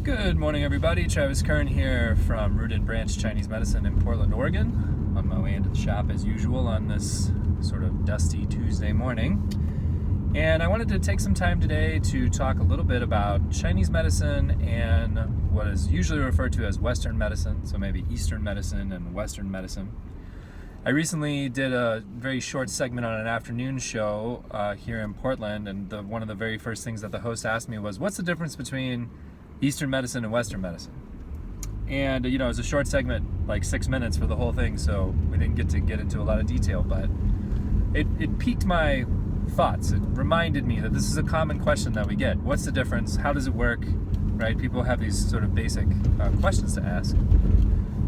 Good morning, everybody. Travis Kern here from Root and Branch Chinese Medicine in Portland, Oregon. On my way into the shop as usual on this sort of dusty Tuesday morning. And I wanted to take some time today to talk a little bit about Chinese medicine and what is usually referred to as Western medicine, so maybe Eastern medicine and Western medicine. I recently did a very short segment on an afternoon show here in Portland, and one of the very first things that the host asked me was, what's the difference between Eastern medicine and Western medicine? And it was a short segment, like 6 minutes for the whole thing, so we didn't get into a lot of detail, but it piqued my thoughts. It reminded me that this is a common question that we get. What's the difference? How does it work? Right? People have these sort of basic questions to ask.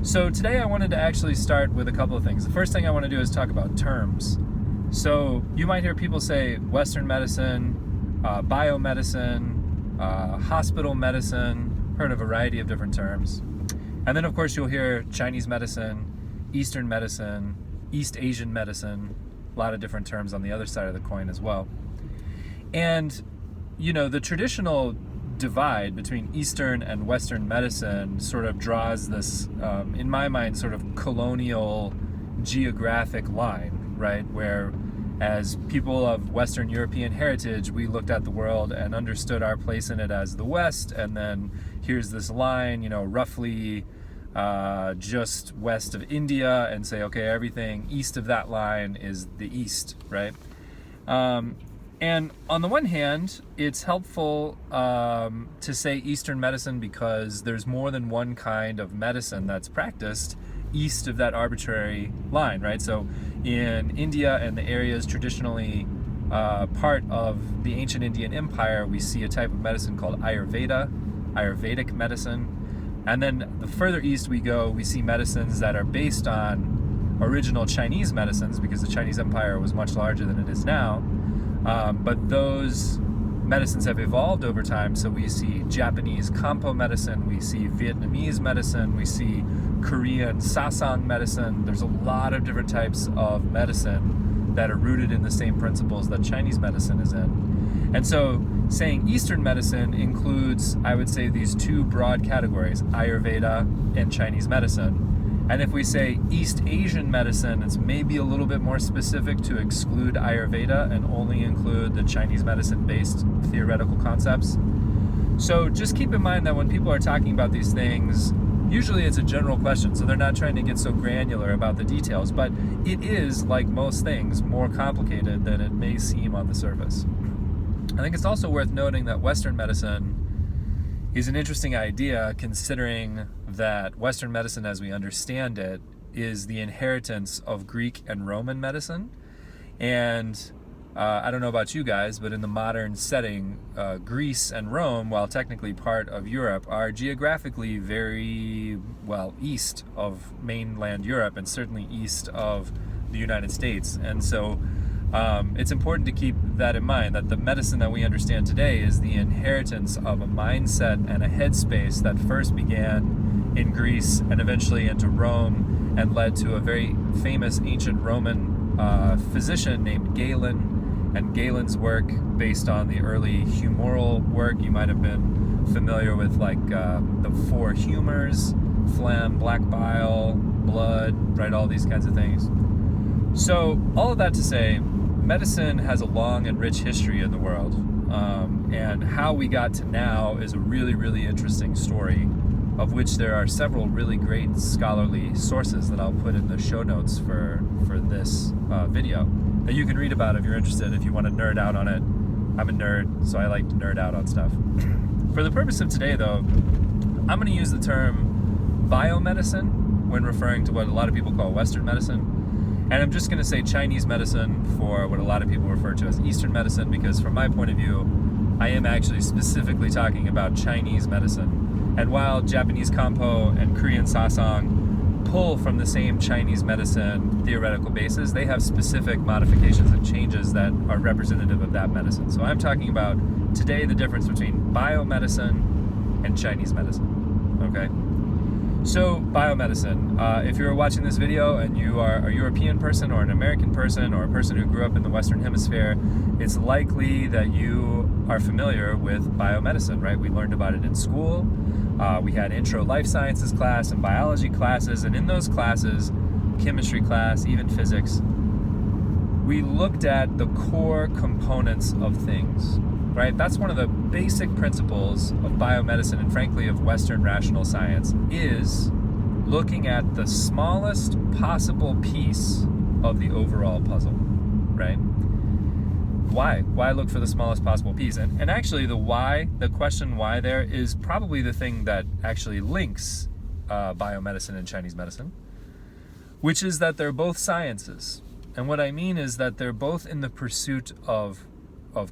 So today I wanted to actually start with a couple of things. The first thing I want to do is talk about terms. So you might hear people say Western medicine, biomedicine, hospital medicine, heard a variety of different terms. And then of course you'll hear Chinese medicine, Eastern medicine, East Asian medicine, a lot of different terms on the other side of the coin as well. And the traditional divide between Eastern and Western medicine sort of draws this, in my mind, sort of colonial geographic line, right? Where as people of Western European heritage, we looked at the world and understood our place in it as the West, and then here's this line, roughly just west of India, and say, okay, everything east of that line is the East, right? And on the one hand, it's helpful to say Eastern medicine because there's more than one kind of medicine that's practiced east of that arbitrary line, right? So in India and the areas traditionally part of the ancient Indian Empire, we see a type of medicine called Ayurvedic medicine. And then the further east we go, we see medicines that are based on original Chinese medicines, because the Chinese Empire was much larger than it is now. But those medicines have evolved over time, so we see Japanese Kampo medicine, we see Vietnamese medicine, we see Korean Sasang medicine. There's a lot of different types of medicine that are rooted in the same principles that Chinese medicine is in. And so saying Eastern medicine includes, I would say, these two broad categories, Ayurveda and Chinese medicine. And if we say East Asian medicine, it's maybe a little bit more specific to exclude Ayurveda and only include the Chinese medicine-based theoretical concepts. So just keep in mind that when people are talking about these things, usually it's a general question, so they're not trying to get so granular about the details, but it is, like most things, more complicated than it may seem on the surface. I think it's also worth noting that Western medicine is an interesting idea, considering that Western medicine as we understand it is the inheritance of Greek and Roman medicine. And I don't know about you guys, but in the modern setting, Greece and Rome, while technically part of Europe, are geographically very well east of mainland Europe and certainly east of the United States. And so it's important to keep that in mind, that the medicine that we understand today is the inheritance of a mindset and a headspace that first began in Greece and eventually into Rome and led to a very famous ancient Roman physician named Galen. And Galen's work, based on the early humoral work, you might have been familiar with, like the four humors: phlegm, black bile, blood, right? All these kinds of things. So all of that to say, medicine has a long and rich history in the world, and how we got to now is a really, really interesting story, of which there are several really great scholarly sources that I'll put in the show notes for this video that you can read about if you're interested, if you want to nerd out on it. I'm a nerd, so I like to nerd out on stuff. For the purpose of today, though, I'm going to use the term biomedicine when referring to what a lot of people call Western medicine. And I'm just going to say Chinese medicine for what a lot of people refer to as Eastern medicine, because from my point of view, I am actually specifically talking about Chinese medicine. And while Japanese Kampo and Korean Sasang pull from the same Chinese medicine theoretical basis, they have specific modifications and changes that are representative of that medicine. So I'm talking about today the difference between biomedicine and Chinese medicine, okay? So biomedicine, if you're watching this video and you are a European person or an American person or a person who grew up in the Western Hemisphere, it's likely that you are familiar with biomedicine, right? We learned about it in school. We had intro life sciences class and biology classes, and in those classes, chemistry class, even physics, we looked at the core components of things, right? That's one of the basic principles of biomedicine and frankly of Western rational science, is looking at the smallest possible piece of the overall puzzle, right? Why? Why look for the smallest possible piece? And actually the why, the question why there is probably the thing that actually links biomedicine and Chinese medicine, which is that they're both sciences. And what I mean is that they're both in the pursuit of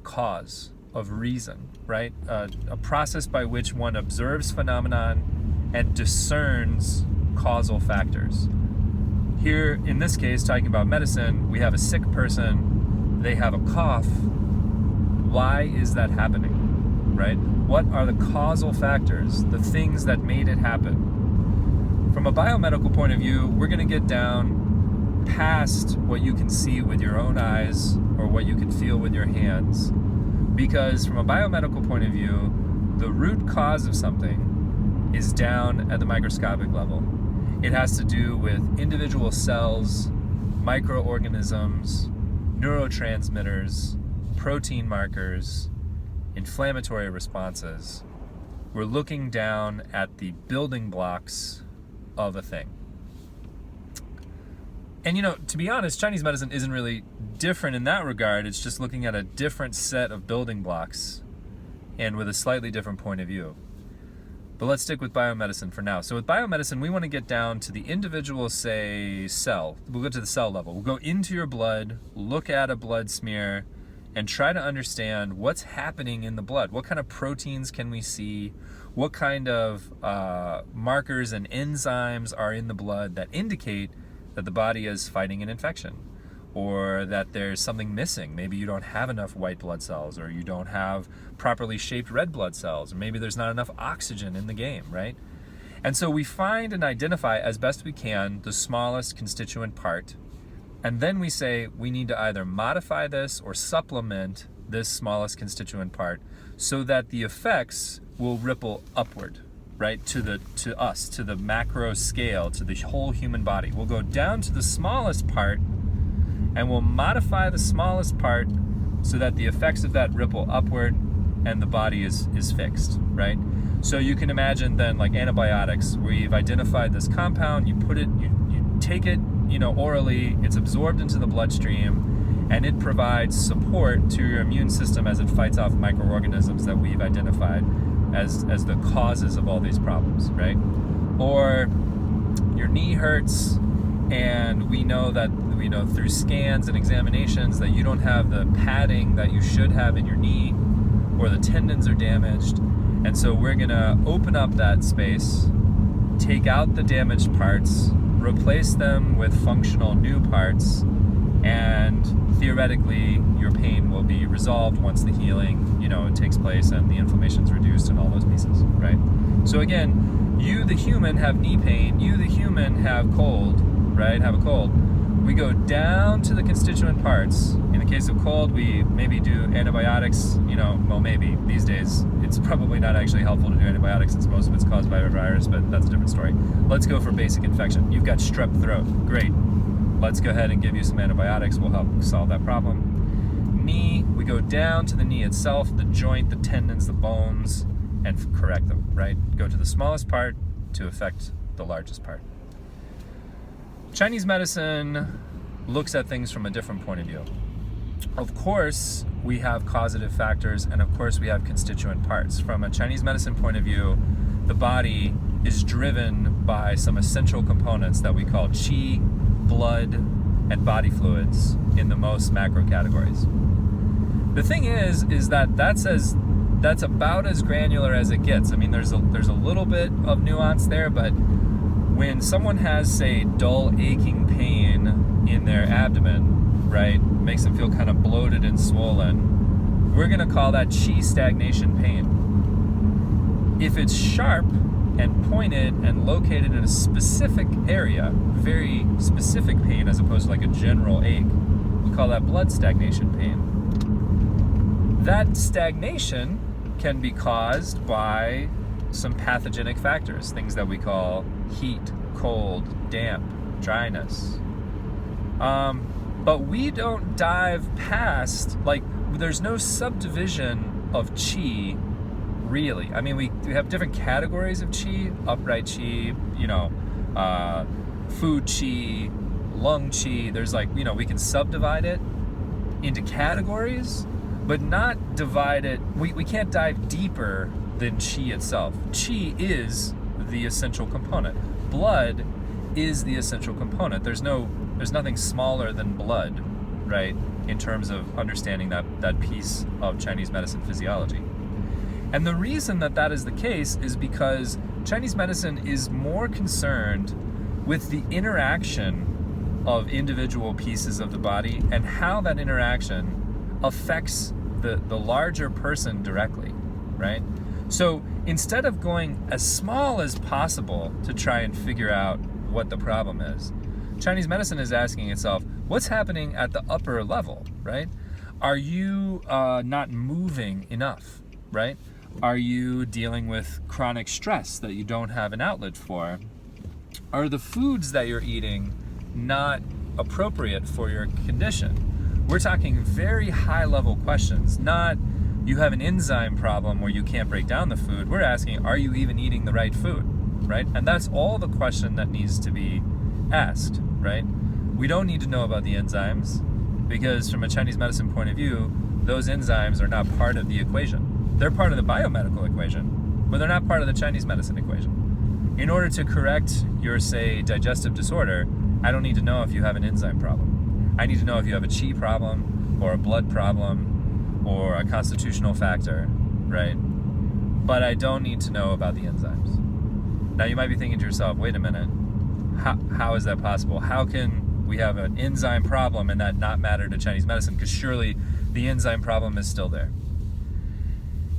cause, of reason, right? A process by which one observes phenomenon and discerns causal factors. Here, in this case, talking about medicine, we have a sick person, they have a cough. Why is that happening, right? What are the causal factors, the things that made it happen? From a biomedical point of view, we're going to get down past what you can see with your own eyes or what you can feel with your hands. Because from a biomedical point of view, the root cause of something is down at the microscopic level. It has to do with individual cells, microorganisms, neurotransmitters, protein markers, inflammatory responses. We're looking down at the building blocks of a thing. And to be honest, Chinese medicine isn't really different in that regard. It's just looking at a different set of building blocks and with a slightly different point of view. But let's stick with biomedicine for now. So with biomedicine, we want to get down to the individual, say, cell. We'll go to the cell level. We'll go into your blood, look at a blood smear, and try to understand what's happening in the blood. What kind of proteins can we see? What kind of markers and enzymes are in the blood that indicate that the body is fighting an infection, or that there's something missing? Maybe you don't have enough white blood cells, or you don't have properly shaped red blood cells, or maybe there's not enough oxygen in the game, right? And so we find and identify as best we can the smallest constituent part, and then we say we need to either modify this or supplement this smallest constituent part so that the effects will ripple upward, right, to the macro scale, to the whole human body. We'll go down to the smallest part and we'll modify the smallest part so that the effects of that ripple upward and the body is fixed, right? So you can imagine then like antibiotics, where you've identified this compound, you take it, orally, it's absorbed into the bloodstream, and it provides support to your immune system as it fights off microorganisms that we've identified as the causes of all these problems, right? Or your knee hurts, and we know through scans and examinations that you don't have the padding that you should have in your knee, or the tendons are damaged, and so we're gonna open up that space, take out the damaged parts, replace them with functional new parts, and theoretically your pain will be resolved once the healing it takes place and the inflammation's reduced and all those pieces, right? So again, you the human have knee pain, you the human have cold, right? Have a cold. We go down to the constituent parts. In the case of cold, we maybe do antibiotics, maybe these days it's probably not actually helpful to do antibiotics since most of it's caused by a virus, but that's a different story. Let's go for basic infection. You've got strep throat, great. Let's go ahead and give you some antibiotics. We'll help solve that problem. Knee, we go down to the knee itself, the joint, the tendons, the bones, and correct them, right? Go to the smallest part to affect the largest part. Chinese medicine looks at things from a different point of view. Of course, we have causative factors, and of course we have constituent parts. From a Chinese medicine point of view, the body is driven by some essential components that we call qi, blood, and body fluids in the most macro categories. The thing is that that's about as granular as it gets. I mean, there's a little bit of nuance there, but when someone has, say, dull aching pain in their abdomen, right, makes them feel kind of bloated and swollen, we're going to call that qi stagnation pain. If it's sharp and pointed and located in a specific area, very specific pain as opposed to like a general ache, we call that blood stagnation pain. That stagnation can be caused by some pathogenic factors, things that we call heat, cold, damp, dryness. But we don't dive past, like, there's no subdivision of qi, really. I mean, we have different categories of qi, upright qi, food qi, lung qi. There's we can subdivide it into categories, but not divide it. We can't dive deeper than qi itself. Qi is the essential component. Blood is the essential component. There's nothing smaller than blood, right, in terms of understanding that piece of Chinese medicine physiology. And the reason that is the case is because Chinese medicine is more concerned with the interaction of individual pieces of the body and how that interaction affects the larger person directly, right? So instead of going as small as possible to try and figure out what the problem is, Chinese medicine is asking itself, what's happening at the upper level, right? Are you not moving enough, right? Are you dealing with chronic stress that you don't have an outlet for? Are the foods that you're eating not appropriate for your condition? We're talking very high level questions, not you have an enzyme problem where you can't break down the food. We're asking, are you even eating the right food, right? And that's all the question that needs to be asked, right? We don't need to know about the enzymes because from a Chinese medicine point of view, those enzymes are not part of the equation. They're part of the biomedical equation, but they're not part of the Chinese medicine equation. In order to correct your, say, digestive disorder, I don't need to know if you have an enzyme problem. I need to know if you have a qi problem or a blood problem or a constitutional factor, right? But I don't need to know about the enzymes. Now you might be thinking to yourself, wait a minute, how is that possible? How can we have an enzyme problem and that not matter to Chinese medicine? Because surely the enzyme problem is still there.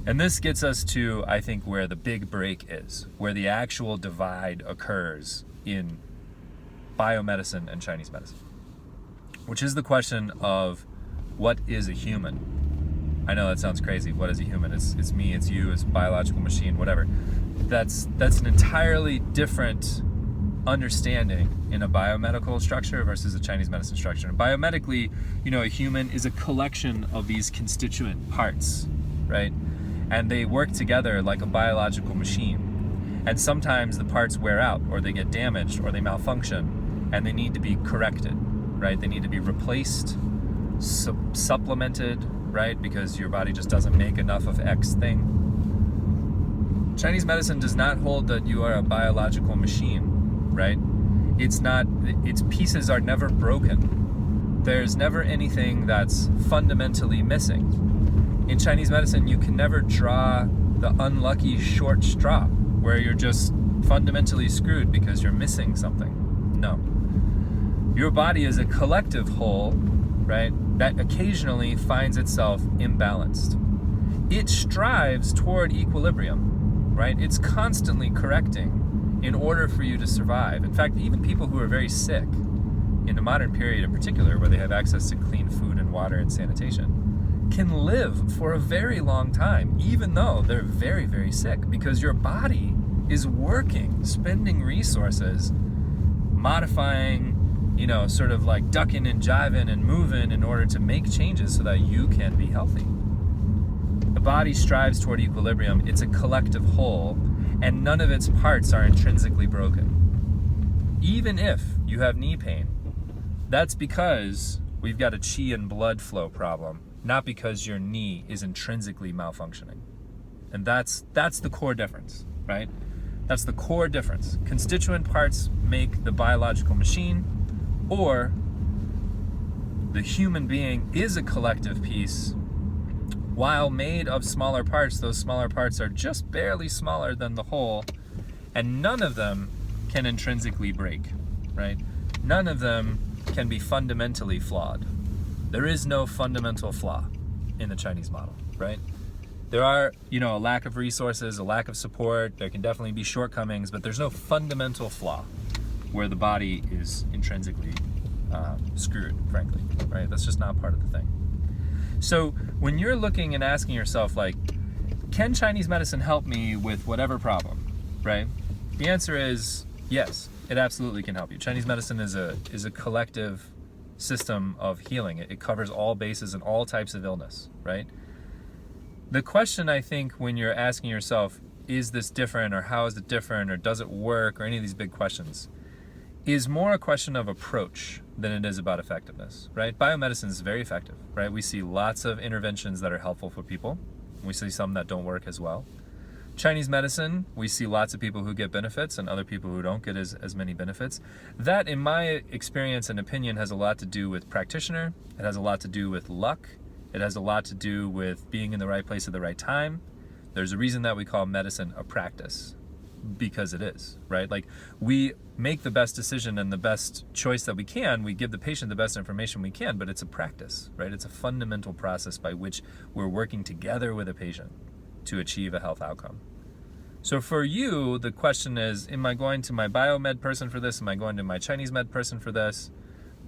And this gets us to, I think, where the big break is, where the actual divide occurs in biomedicine and Chinese medicine, which is the question of what is a human? I know that sounds crazy. What is a human? It's me, it's you, it's a biological machine, whatever. That's an entirely different understanding in a biomedical structure versus a Chinese medicine structure. And biomedically, a human is a collection of these constituent parts, right? And they work together like a biological machine. And sometimes the parts wear out, or they get damaged, or they malfunction, and they need to be corrected, right? They need to be replaced, supplemented, right? Because your body just doesn't make enough of X thing. Chinese medicine does not hold that you are a biological machine, right? Its pieces are never broken. There's never anything that's fundamentally missing. In Chinese medicine, you can never draw the unlucky short straw where you're just fundamentally screwed because you're missing something. No. Your body is a collective whole, right, that occasionally finds itself imbalanced. It strives toward equilibrium, right? It's constantly correcting in order for you to survive. In fact, even people who are very sick, in the modern period in particular, where they have access to clean food and water and sanitation, can live for a very long time, even though they're very, very sick, because your body is working, spending resources, modifying, sort of like ducking and jiving and moving in order to make changes so that you can be healthy. The body strives toward equilibrium. It's a collective whole, and none of its parts are intrinsically broken. Even if you have knee pain, that's because we've got a qi and blood flow problem, not because your knee is intrinsically malfunctioning. And that's the core difference, right? That's the core difference. Constituent parts make the biological machine, or the human being is a collective piece. While made of smaller parts, those smaller parts are just barely smaller than the whole, and none of them can intrinsically break, right? None of them can be fundamentally flawed. There is no fundamental flaw in the Chinese model, right? There are, a lack of resources, a lack of support. There can definitely be shortcomings, but there's no fundamental flaw where the body is intrinsically screwed, frankly, right? That's just not part of the thing. So when you're looking and asking yourself, like, can Chinese medicine help me with whatever problem, right? The answer is yes, it absolutely can help you. Chinese medicine is a collective system of healing. It covers all bases and all types of illness, right? The question, I think, when you're asking yourself, is this different, or how is it different, or does it work, or any of these big questions, is more a question of approach than it is about effectiveness, right? Biomedicine is very effective, right? We see lots of interventions that are helpful for people. We see some that don't work as well. Chinese medicine, we see lots of people who get benefits and other people who don't get as many benefits. That, in my experience and opinion, has a lot to do with practitioner. It has a lot to do with luck. It has a lot to do with being in the right place at the right time. There's a reason that we call medicine a practice, because it is, right? Like, we make the best decision and the best choice that we can. We give the patient the best information we can, but it's a practice, right? It's a fundamental process by which we're working together with a patient to achieve a health outcome. So for you, the question is, am I going to my biomed person for this? Am I going to my Chinese med person for this?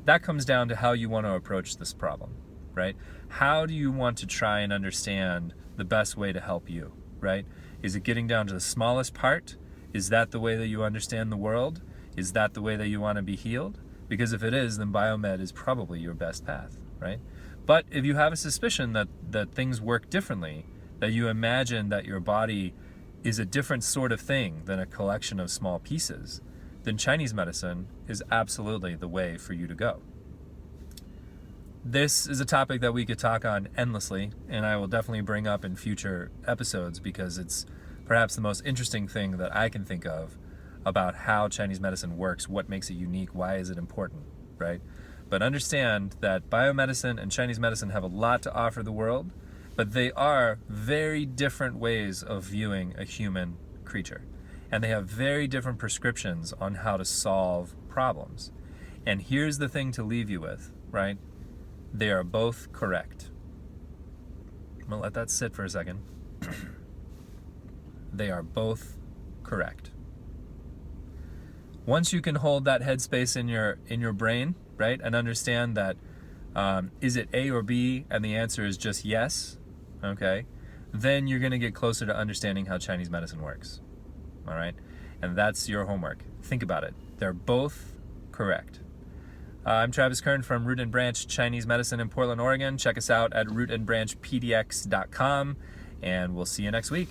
That comes down to how you want to approach this problem, right? How do you want to try and understand the best way to help you, right? Is it getting down to the smallest part? Is that the way that you understand the world? Is that the way that you want to be healed? Because if it is, then biomed is probably your best path, right? But if you have a suspicion that things work differently, that you imagine that your body is a different sort of thing than a collection of small pieces, then Chinese medicine is absolutely the way for you to go. This is a topic that we could talk on endlessly, and I will definitely bring up in future episodes, because it's perhaps the most interesting thing that I can think of about how Chinese medicine works, what makes it unique, why is it important, right? But understand that biomedicine and Chinese medicine have a lot to offer the world, but they are very different ways of viewing a human creature. And they have very different prescriptions on how to solve problems. And here's the thing to leave you with, right? They are both correct. I'm gonna let that sit for a second. They are both correct. Once you can hold that headspace in your brain, right, and understand that is it A or B, and the answer is just yes, okay, then you're gonna get closer to understanding how Chinese medicine works. All right, and that's your homework. Think about it. They're both correct. I'm Travis Kern from Root and Branch Chinese Medicine in Portland, Oregon. Check us out at rootandbranchpdx.com, and we'll see you next week.